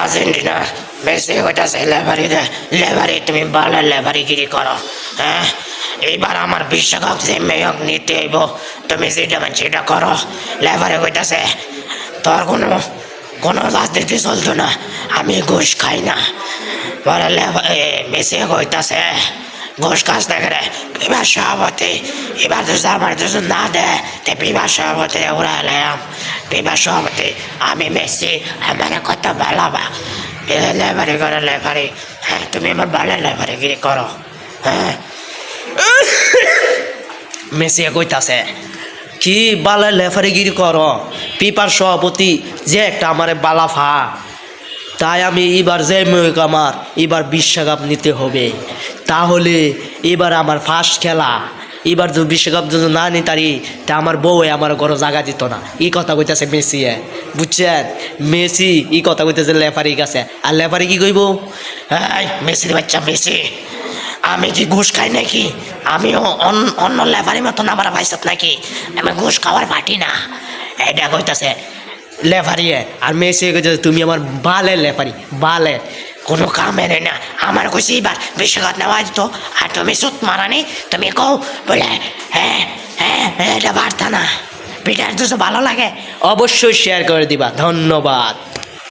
Argentina Messi হইতাছে লেভারি তুমি ভালো লেভারিগিরি করো। হ্যাঁ, এইবার আমার বিশ্বকাপ যে মেয়ক নিতে হইব, তুমি যেটা সেটা করো। লেভারি হইতাছে তোর কোনো রাজনীতি চলতো না, আমি ঘুষ খাই না। বলে মেসি হইতাছে ঘুষ খাস না করে বিভার সভাপতি। এবার তো আমার দুজন না দেয় তে বিভার সভাপতি উড়াইলাম। বিভার সভাপতি আমি মেসি, আমার কত ভালো বা লেভারি করো লেভারি। হ্যাঁ, তুমি আমার ভালো লেভারিগিরি করো। হ্যাঁ, মেসি কইতাছে কি বালা লেফারিগিরি কর, পিপার সভাপতি যে একটা আমারে বালাফা, তাই আমি এবার যে মেয়ক আমার এবার বিশ্বকাপ নিতে হবে। তাহলে এবার আমার ফার্স্ট খেলা, এবার যদি বিশ্বকাপ যদি না নিতারি তা আমার বউ আমার ঘরে জায়গা দিত না। এই কথা কইতেছে মেসি, বুঝছেন? মেসি এই কথা কইতেছে লেফারির কাছে, আর লেফারি কি কইব? হ্যাঁ মেসির বাচ্চা মেসি, আমি কি ঘুষ খাই নাকি? আমিও অন্য লেভারের মতন আবার পাইছত নাকি? আমি ঘুষ খাওয়ার পাটি না, এটা কইতাছে লেফারিয়ে। আর মেসি কইতেছে তুমি আমার বালের লেফারি, বালের। কোনো কামে নেই না। আমার কইছি এবার বিশ্বকাপ নেওয়া যেত, আর তুমি সুত মারানি তুমি কও বলে হ্যাঁ হ্যাঁ এটা বার্তা না। পিটার তো ভালো লাগে। অবশ্যই শেয়ার করে দিবা, ধন্যবাদ।